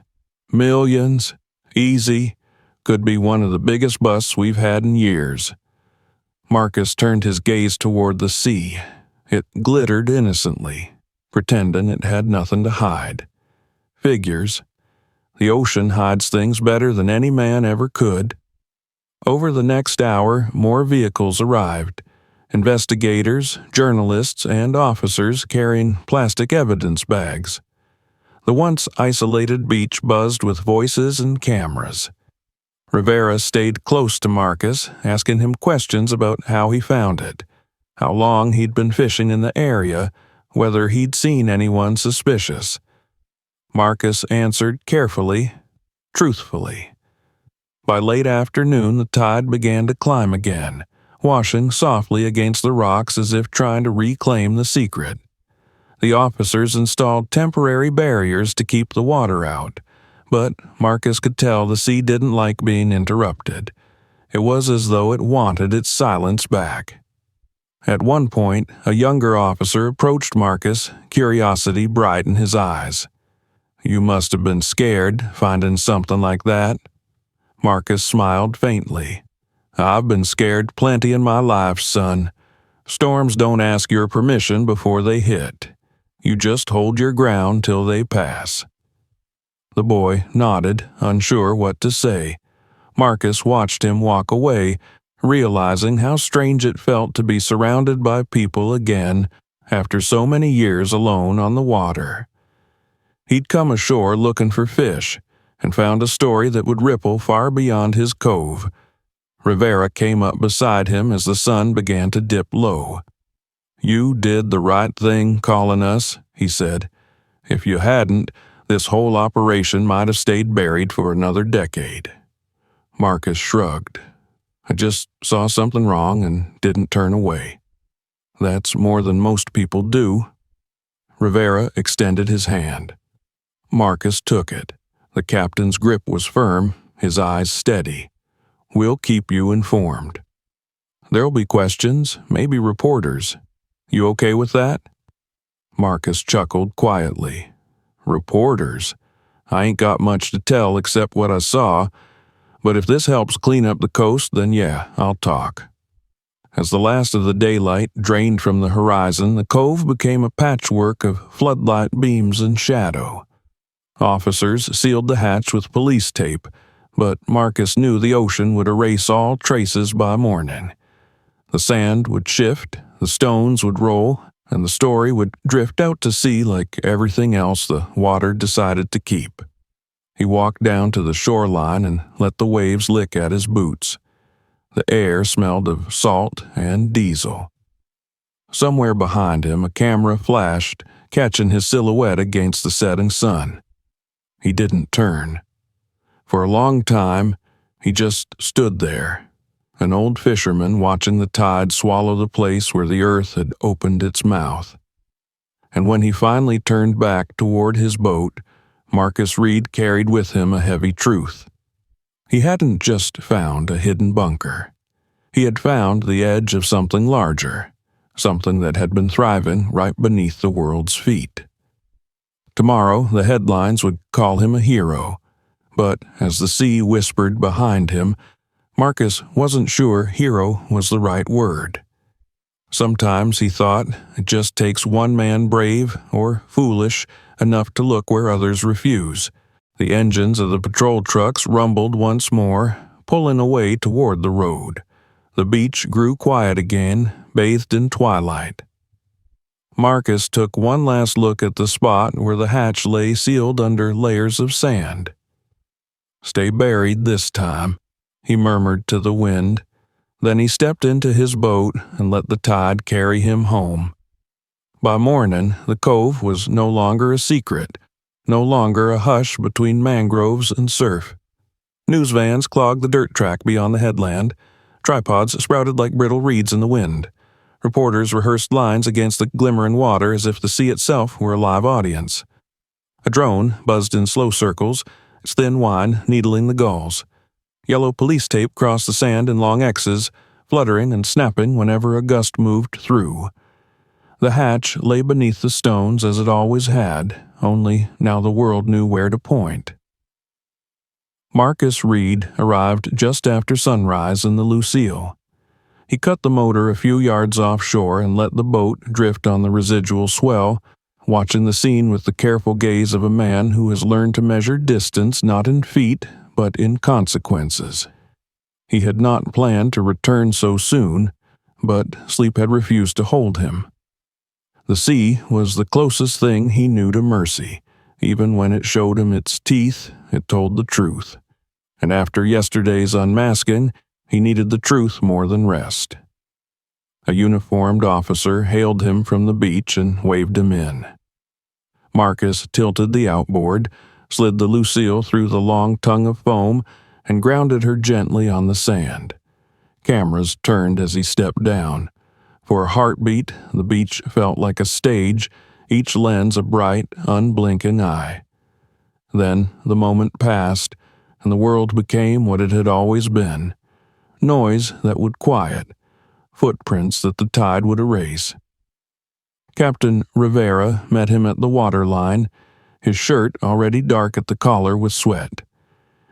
"Millions. Easy. Could be one of the biggest busts we've had in years." Marcus turned his gaze toward the sea. It glittered innocently, pretending it had nothing to hide. Figures. The ocean hides things better than any man ever could. Over the next hour, more vehicles arrived. Investigators, journalists, and officers carrying plastic evidence bags. The once isolated beach buzzed with voices and cameras. Rivera stayed close to Marcus, asking him questions about how he found it, how long he'd been fishing in the area, whether he'd seen anyone suspicious. Marcus answered carefully, truthfully. By late afternoon, the tide began to climb again, washing softly against the rocks as if trying to reclaim the secret. The officers installed temporary barriers to keep the water out, but Marcus could tell the sea didn't like being interrupted. It was as though it wanted its silence back. At one point, a younger officer approached Marcus, curiosity bright in his eyes. "You must have been scared, finding something like that." Marcus smiled faintly. "I've been scared plenty in my life, son. Storms don't ask your permission before they hit. You just hold your ground till they pass." The boy nodded, unsure what to say. Marcus watched him walk away, realizing how strange it felt to be surrounded by people again after so many years alone on the water. He'd come ashore looking for fish and found a story that would ripple far beyond his cove. Rivera came up beside him as the sun began to dip low. "You did the right thing calling us," he said. "If you hadn't, this whole operation might have stayed buried for another decade." Marcus shrugged. "I just saw something wrong and didn't turn away." "That's more than most people do." Rivera extended his hand. Marcus took it. The captain's grip was firm, his eyes steady. "We'll keep you informed. There'll be questions, maybe reporters. You okay with that?" Marcus chuckled quietly. "Reporters? I ain't got much to tell except what I saw. But if this helps clean up the coast, then yeah, I'll talk." As the last of the daylight drained from the horizon, the cove became a patchwork of floodlight beams and shadow. Officers sealed the hatch with police tape, but Marcus knew the ocean would erase all traces by morning. The sand would shift, the stones would roll, and the story would drift out to sea like everything else the water decided to keep. He walked down to the shoreline and let the waves lick at his boots. The air smelled of salt and diesel. Somewhere behind him, a camera flashed, catching his silhouette against the setting sun. He didn't turn. For a long time, he just stood there, an old fisherman watching the tide swallow the place where the earth had opened its mouth. And when he finally turned back toward his boat, Marcus Reed carried with him a heavy truth. He hadn't just found a hidden bunker. He had found the edge of something larger, something that had been thriving right beneath the world's feet. Tomorrow, the headlines would call him a hero, but as the sea whispered behind him, Marcus wasn't sure hero was the right word. Sometimes, he thought, it just takes one man brave or foolish enough to look where others refuse. The engines of the patrol trucks rumbled once more, pulling away toward the road. The beach grew quiet again, bathed in twilight. Marcus took one last look at the spot where the hatch lay sealed under layers of sand. "Stay buried this time," he murmured to the wind. Then he stepped into his boat and let the tide carry him home. By morning, the cove was no longer a secret, no longer a hush between mangroves and surf. News vans clogged the dirt track beyond the headland. Tripods sprouted like brittle reeds in the wind. Reporters rehearsed lines against the glimmering water as if the sea itself were a live audience. A drone buzzed in slow circles, its thin whine needling the gulls. Yellow police tape crossed the sand in long X's, fluttering and snapping whenever a gust moved through. The hatch lay beneath the stones as it always had, only now the world knew where to point. Marcus Reed arrived just after sunrise in the Lucille. He cut the motor a few yards offshore and let the boat drift on the residual swell, watching the scene with the careful gaze of a man who has learned to measure distance not in feet, but in consequences. He had not planned to return so soon, but sleep had refused to hold him. The sea was the closest thing he knew to mercy. Even when it showed him its teeth, it told the truth. And after yesterday's unmasking, he needed the truth more than rest. A uniformed officer hailed him from the beach and waved him in. Marcus tilted the outboard, slid the Lucille through the long tongue of foam, and grounded her gently on the sand. Cameras turned as he stepped down. For a heartbeat, the beach felt like a stage, each lens a bright, unblinking eye. Then the moment passed, and the world became what it had always been. Noise that would quiet, footprints that the tide would erase. Captain Rivera met him at the waterline, his shirt already dark at the collar with sweat.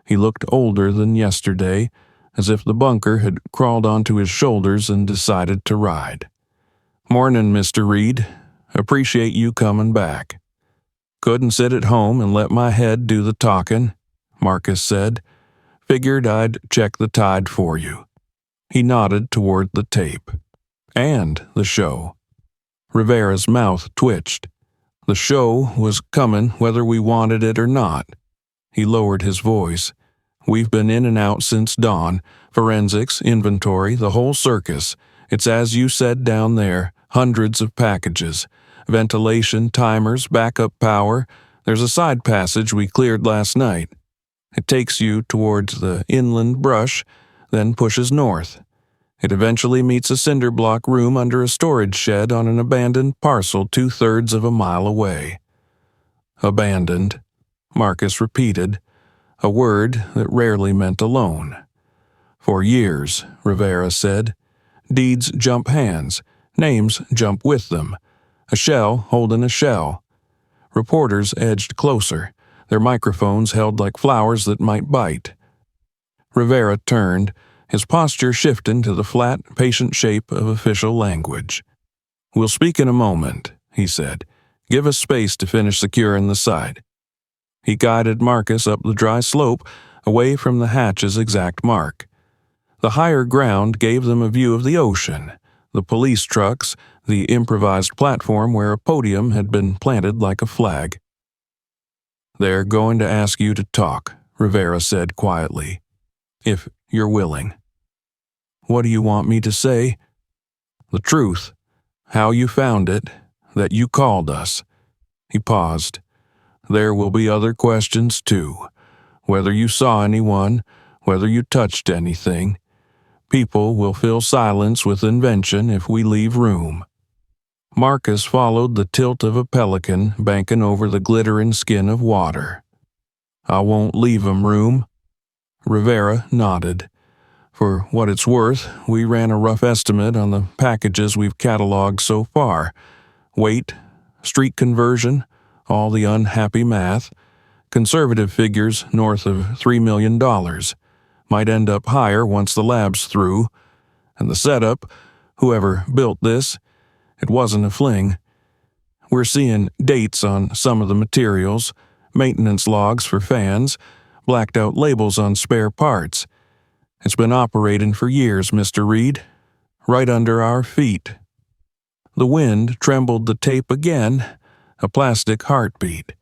He looked older than yesterday, as if the bunker had crawled onto his shoulders and decided to ride. "Morning, Mr. Reed. Appreciate you coming back." "Couldn't sit at home and let my head do the talking," Marcus said. "Figured I'd check the tide for you." He nodded toward the tape. "And the show." Rivera's mouth twitched. The show was coming whether we wanted it or not. He lowered his voice. "We've been in and out since dawn. Forensics, inventory, the whole circus. It's as you said down there, hundreds of packages. Ventilation, timers, backup power. There's a side passage we cleared last night. It takes you towards the inland brush, then pushes north. It eventually meets a cinder block room under a storage shed on an abandoned parcel 2/3 of a mile away." "Abandoned," Marcus repeated, a word that rarely meant alone. "For years," Rivera said. "Deeds jump hands, names jump with them. A shell holding a shell." Reporters edged closer, their microphones held like flowers that might bite. Rivera turned, his posture shifting to the flat, patient shape of official language. "We'll speak in a moment," he said. "Give us space to finish securing the site." He guided Marcus up the dry slope, away from the hatch's exact mark. The higher ground gave them a view of the ocean, the police trucks, the improvised platform where a podium had been planted like a flag. "They're going to ask you to talk," Rivera said quietly. "If you're willing." "What do you want me to say?" "The truth. How you found it, that you called us." He paused. "There will be other questions, too. Whether you saw anyone, whether you touched anything. People will fill silence with invention if we leave room." Marcus followed the tilt of a pelican banking over the glittering skin of water. "I won't leave 'em room." Rivera nodded. "For what it's worth, we ran a rough estimate on the packages we've cataloged so far. Weight, street conversion, all the unhappy math. Conservative figures north of $3 million. Might end up higher once the lab's through. And the setup, whoever built this, it wasn't a fling. We're seeing dates on some of the materials, maintenance logs for fans, blacked out labels on spare parts. It's been operating for years, Mr. Reed, right under our feet." The wind trembled the tape again, a plastic heartbeat.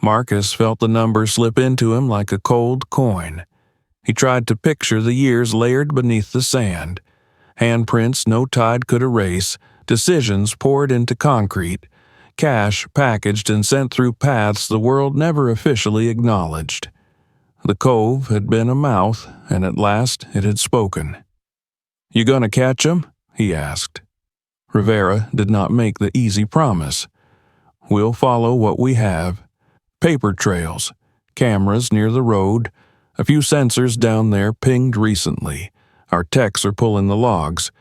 Marcus felt the number slip into him like a cold coin. He tried to picture the years layered beneath the sand. Handprints no tide could erase, decisions poured into concrete, cash packaged and sent through paths the world never officially acknowledged. The cove had been a mouth, and at last it had spoken. "You gonna catch 'em?" he asked. Rivera did not make the easy promise. "We'll follow what we have. Paper trails, cameras near the road, a few sensors down there pinged recently. Our techs are pulling the logs.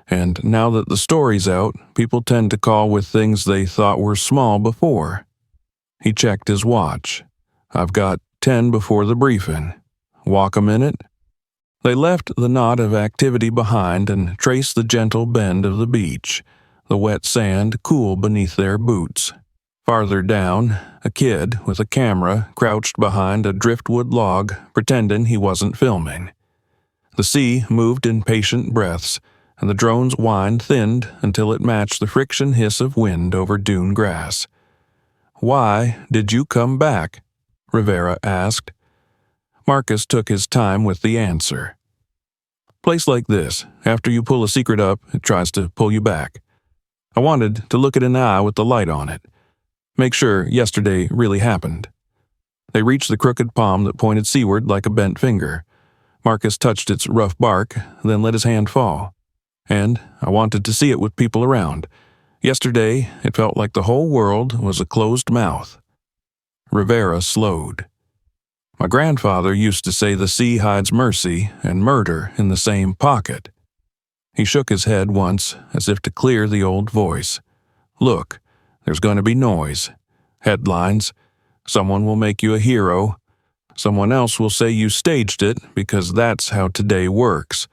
And now that the story's out, people tend to call with things they thought were small before." He checked his watch. "I've got 10 before the briefing. Walk a minute?" They left the knot of activity behind and traced the gentle bend of the beach, the wet sand cool beneath their boots. Farther down, a kid with a camera crouched behind a driftwood log, pretending he wasn't filming. The sea moved in patient breaths, and the drone's whine thinned until it matched the friction hiss of wind over dune grass. "Why did you come back?" Rivera asked. Marcus took his time with the answer. "Place like this, after you pull a secret up, it tries to pull you back. I wanted to look it in the eye with the light on it. Make sure yesterday really happened." They reached the crooked palm that pointed seaward like a bent finger. Marcus touched its rough bark, then let his hand fall. "And I wanted to see it with people around. Yesterday, it felt like the whole world was a closed mouth." Rivera slowed. "My grandfather used to say the sea hides mercy and murder in the same pocket." He shook his head once, as if to clear the old voice. "Look, there's going to be noise. Headlines. Someone will make you a hero. Someone else will say you staged it because that's how today works.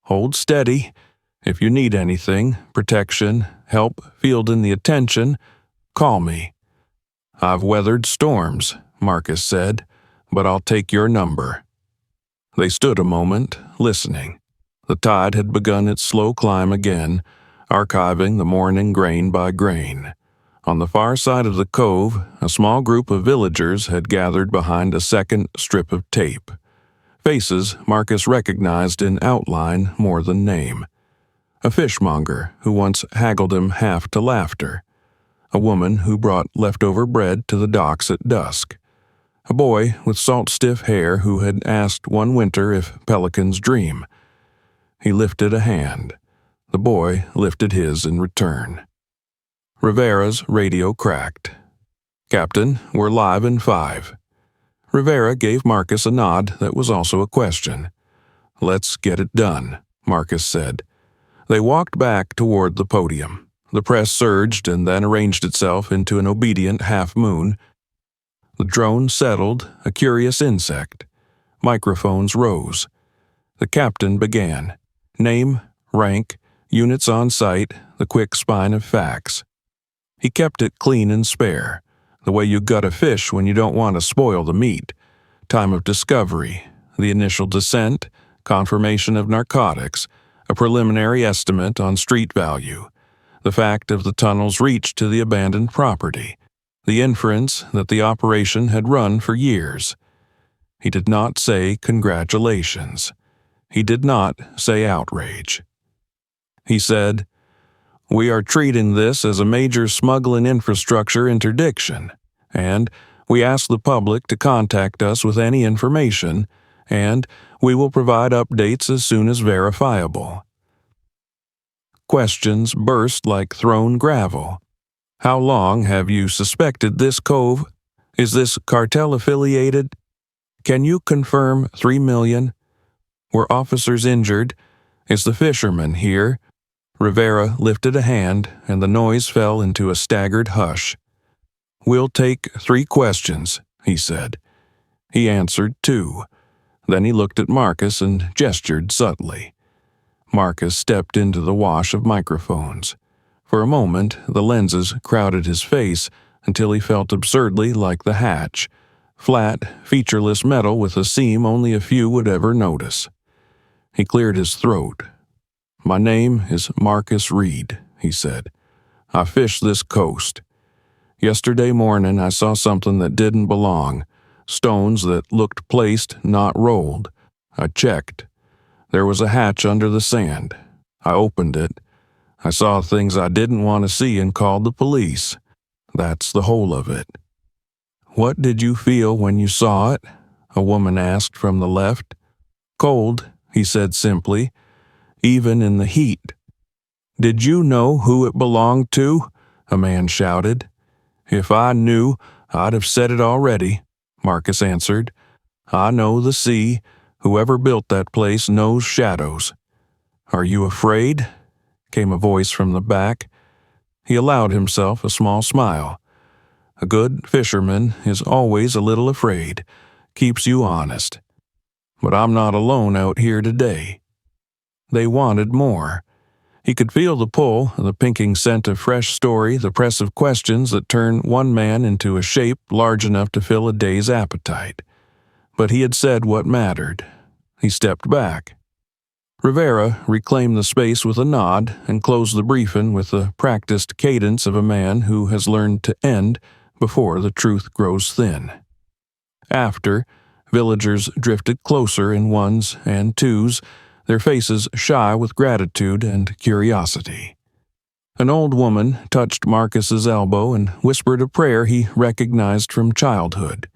Hold steady. If you need anything, protection, help fielding the attention, call me." "I've weathered storms," Marcus said, "but I'll take your number." They stood a moment, listening. The tide had begun its slow climb again, archiving the morning grain by grain. On the far side of the cove, a small group of villagers had gathered behind a second strip of tape. Faces Marcus recognized in outline more than name. A fishmonger who once haggled him half to laughter. A woman who brought leftover bread to the docks at dusk. A boy with salt-stiff hair who had asked one winter if pelicans dream. He lifted a hand. The boy lifted his in return. Rivera's radio cracked. "Captain, we're live in 5. Rivera gave Marcus a nod that was also a question. "Let's get it done," Marcus said. They walked back toward the podium. The press surged and then arranged itself into an obedient half-moon. The drone settled, a curious insect. Microphones rose. The captain began. Name, rank, units on site, the quick spine of facts. He kept it clean and spare, the way you gut a fish when you don't want to spoil the meat. Time of discovery, the initial descent, confirmation of narcotics, a preliminary estimate on street value, the fact of the tunnel's reach to the abandoned property, the inference that the operation had run for years. He did not say congratulations. He did not say outrage. He said, "We are treating this as a major smuggling infrastructure interdiction, and we ask the public to contact us with any information, and we will provide updates as soon as verifiable." Questions burst like thrown gravel. How long have you suspected this cove? Is this cartel affiliated? Can you confirm 3 million? Were officers injured? Is the Fisherman here? Rivera lifted a hand, and the noise fell into a staggered hush. "We'll take 3 questions," he said. He answered 2. Then he looked at Marcus and gestured subtly. Marcus stepped into the wash of microphones. For a moment, the lenses crowded his face until he felt absurdly like the hatch, flat, featureless metal with a seam only a few would ever notice. He cleared his throat. "My name is Marcus Reed," he said. "I fish this coast. Yesterday morning I saw something that didn't belong, stones that looked placed, not rolled. I checked. There was a hatch under the sand. I opened it. I saw things I didn't want to see and called the police. That's the whole of it." "What did you feel when you saw it?" a woman asked from the left. "Cold," he said simply, "even in the heat." "Did you know who it belonged to?" a man shouted. "If I knew, I'd have said it already," Marcus answered. "I know the sea. Whoever built that place knows shadows." "Are you afraid?" came a voice from the back. He allowed himself a small smile. A good fisherman is always a little afraid, keeps you honest. But I'm not alone out here today. They wanted more. He could feel the pull, the pinking scent of fresh story, the press of questions that turn one man into a shape large enough to fill a day's appetite. But he had said what mattered. He stepped back. Rivera reclaimed the space with a nod and closed the briefing with the practiced cadence of a man who has learned to end before the truth grows thin. After, villagers drifted closer in ones and twos, their faces shy with gratitude and curiosity. An old woman touched Marcus's elbow and whispered a prayer he recognized from childhood.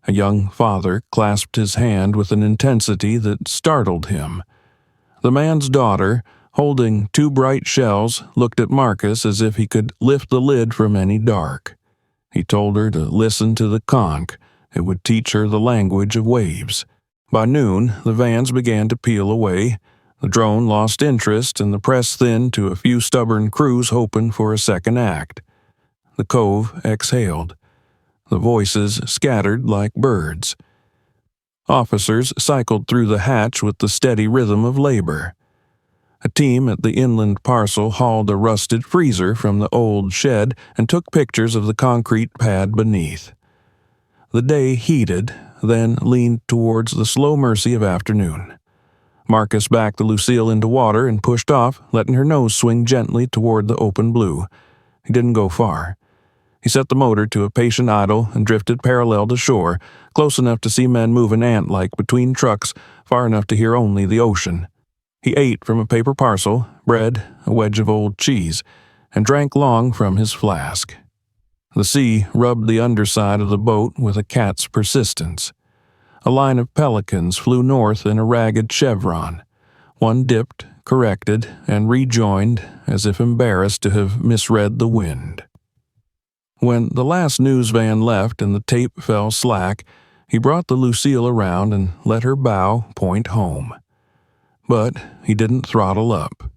A young father clasped his hand with an intensity that startled him. The man's daughter, holding 2 bright shells, looked at Marcus as if he could lift the lid from any dark. He told her to listen to the conch. It would teach her the language of waves. By noon, the vans began to peel away. The drone lost interest and the press thinned to a few stubborn crews hoping for a second act. The cove exhaled. The voices scattered like birds. Officers cycled through the hatch with the steady rhythm of labor. A team at the inland parcel hauled a rusted freezer from the old shed and took pictures of the concrete pad beneath. The day heated, then leaned towards the slow mercy of afternoon. Marcus backed the Lucille into water and pushed off, letting her nose swing gently toward the open blue. He didn't go far. He set the motor to a patient idle and drifted parallel to shore, close enough to see men moving ant-like between trucks, far enough to hear only the ocean. He ate from a paper parcel, bread, a wedge of old cheese, and drank long from his flask. The sea rubbed the underside of the boat with a cat's persistence. A line of pelicans flew north in a ragged chevron. One dipped, corrected, and rejoined, as if embarrassed to have misread the wind. When the last news van left and the tape fell slack, he brought the Lucille around and let her bow point home. But he didn't throttle up.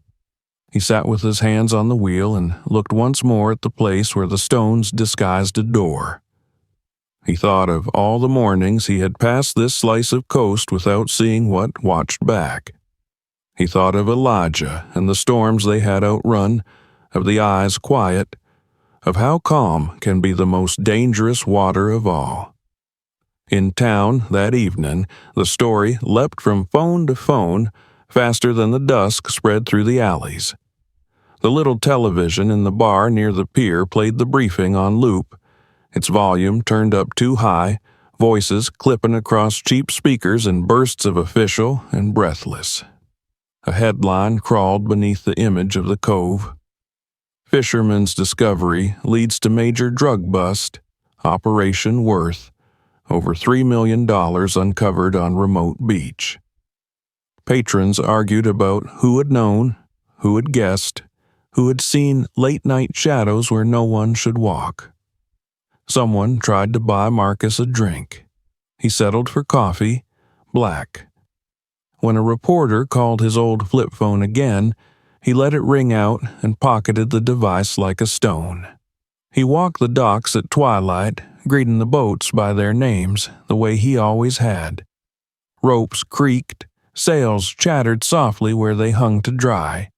He sat with his hands on the wheel and looked once more at the place where the stones disguised a door. He thought of all the mornings he had passed this slice of coast without seeing what watched back. He thought of Elijah and the storms they had outrun, of the eyes quiet, of how calm can be the most dangerous water of all. In town that evening, the story leapt from phone to phone faster than the dusk spread through the alleys. The little television in the bar near the pier played the briefing on loop, its volume turned up too high, voices clipping across cheap speakers in bursts of official and breathless. A headline crawled beneath the image of the cove. Fisherman's discovery leads to major drug bust, Operation Worth, over $3 million uncovered on remote beach. Patrons argued about who had known, who had guessed, who had seen late-night shadows where no one should walk. Someone tried to buy Marcus a drink. He settled for coffee, black. When a reporter called his old flip phone again, he let it ring out and pocketed the device like a stone. He walked the docks at twilight, greeting the boats by their names the way he always had. Ropes creaked, sails chattered softly where they hung to dry.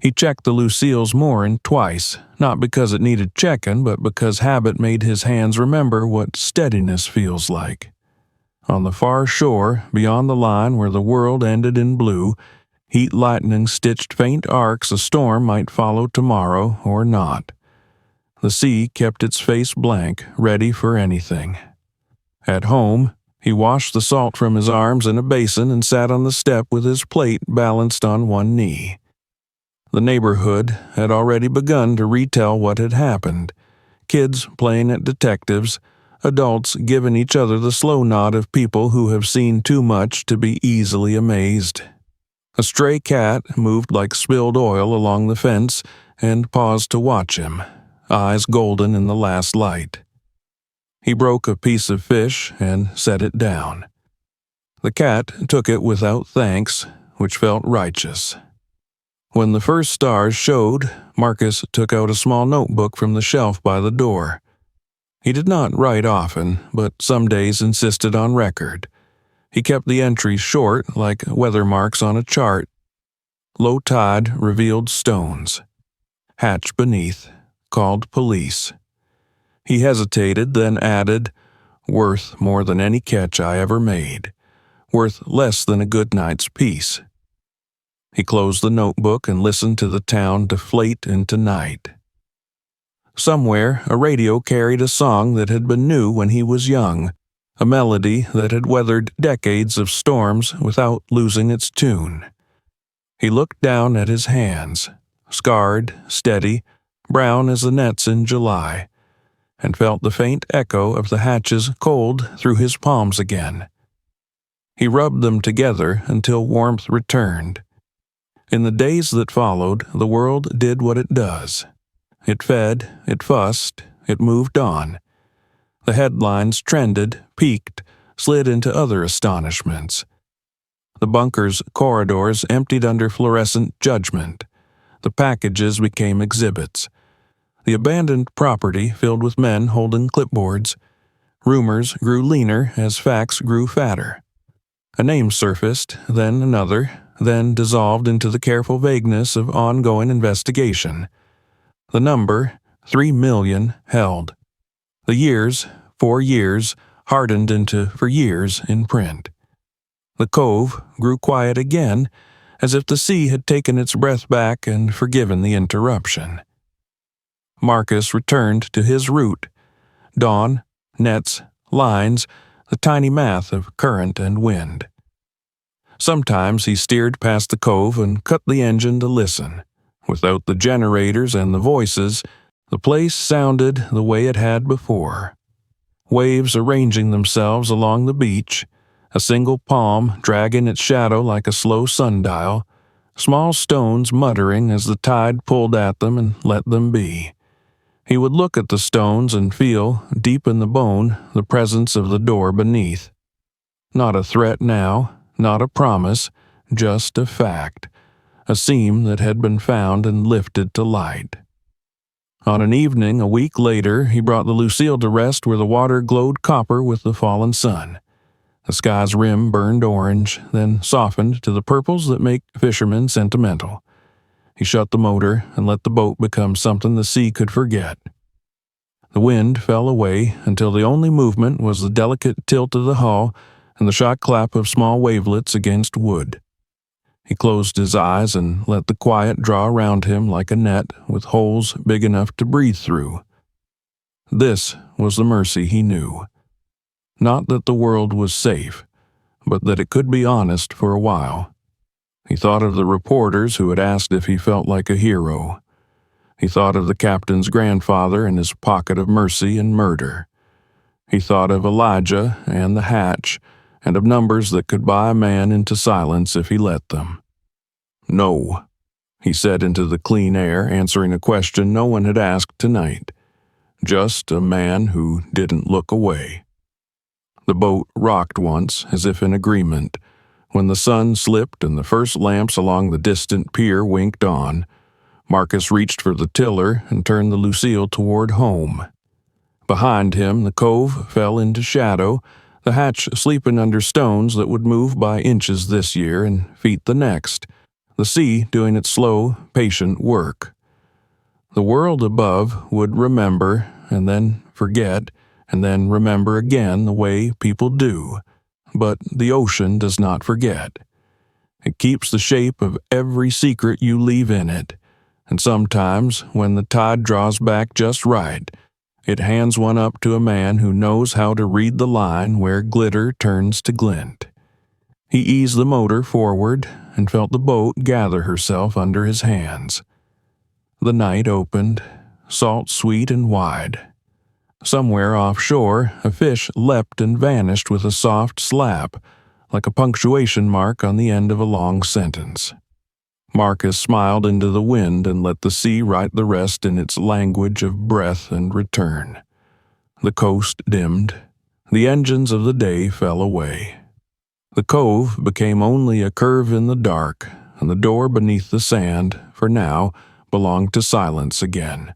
He checked the Lucille's mooring twice, not because it needed checking, but because habit made his hands remember what steadiness feels like. On the far shore, beyond the line where the world ended in blue, heat lightning stitched faint arcs a storm might follow tomorrow or not. The sea kept its face blank, ready for anything. At home, he washed the salt from his arms in a basin and sat on the step with his plate balanced on one knee. The neighborhood had already begun to retell what had happened. Kids playing at detectives, adults giving each other the slow nod of people who have seen too much to be easily amazed. A stray cat moved like spilled oil along the fence and paused to watch him, eyes golden in the last light. He broke a piece of fish and set it down. The cat took it without thanks, which felt righteous. When the first stars showed, Marcus took out a small notebook from the shelf by the door. He did not write often, but some days insisted on record. He kept the entries short, like weather marks on a chart. Low tide revealed stones. Hatch beneath, called police. He hesitated, then added, worth more than any catch I ever made. Worth less than a good night's peace. He closed the notebook and listened to the town deflate into night. Somewhere, a radio carried a song that had been new when he was young, a melody that had weathered decades of storms without losing its tune. He looked down at his hands, scarred, steady, brown as the nets in July, and felt the faint echo of the hatches cold through his palms again. He rubbed them together until warmth returned. In the days that followed, the world did what it does. It fed, it fussed, it moved on. The headlines trended, peaked, slid into other astonishments. The bunker's corridors emptied under fluorescent judgment. The packages became exhibits. The abandoned property filled with men holding clipboards. Rumors grew leaner as facts grew fatter. A name surfaced, then another, then dissolved into the careful vagueness of ongoing investigation. The number, 3 million, held. The years, 4 years, hardened into for years in print. The cove grew quiet again, as if the sea had taken its breath back and forgiven the interruption. Marcus returned to his route. Dawn, nets, lines, the tiny math of current and wind. Sometimes he steered past the cove and cut the engine to listen. Without the generators and the voices, the place sounded the way it had before. Waves arranging themselves along the beach, a single palm dragging its shadow like a slow sundial, small stones muttering as the tide pulled at them and let them be. He would look at the stones and feel, deep in the bone, the presence of the door beneath. Not a threat now, not a promise, just a fact, a seam that had been found and lifted to light. On an evening a week later, he brought the Lucille to rest where the water glowed copper with the fallen sun. The sky's rim burned orange, then softened to the purples that make Fisherman sentimental. He shut the motor and let the boat become something the sea could forget. The wind fell away until the only movement was the delicate tilt of the hull and the shot clap of small wavelets against wood. He closed his eyes and let the quiet draw around him like a net with holes big enough to breathe through. This was the mercy he knew. Not that the world was safe, but that it could be honest for a while. He thought of the reporters who had asked if he felt like a hero. He thought of the captain's grandfather and his pocket of mercy and murder. He thought of Elijah and the hatch, and of numbers that could buy a man into silence if he let them. "No," he said into the clean air, answering a question no one had asked tonight. Just a man who didn't look away. The boat rocked once, as if in agreement. When the sun slipped and the first lamps along the distant pier winked on, Marcus reached for the tiller and turned the Lucille toward home. Behind him, the cove fell into shadow, the hatch sleeping under stones that would move by inches this year and feet the next, the sea doing its slow, patient work. The world above would remember, and then forget, and then remember again the way people do. But the ocean does not forget. It keeps the shape of every secret you leave in it, and sometimes, when the tide draws back just right, it hands one up to a man who knows how to read the line where glitter turns to glint. He eased the motor forward and felt the boat gather herself under his hands. The night opened, salt sweet and wide. Somewhere offshore, a fish leapt and vanished with a soft slap, like a punctuation mark on the end of a long sentence. Marcus smiled into the wind and let the sea write the rest in its language of breath and return. The coast dimmed. The engines of the day fell away. The cove became only a curve in the dark, and the door beneath the sand, for now, belonged to silence again.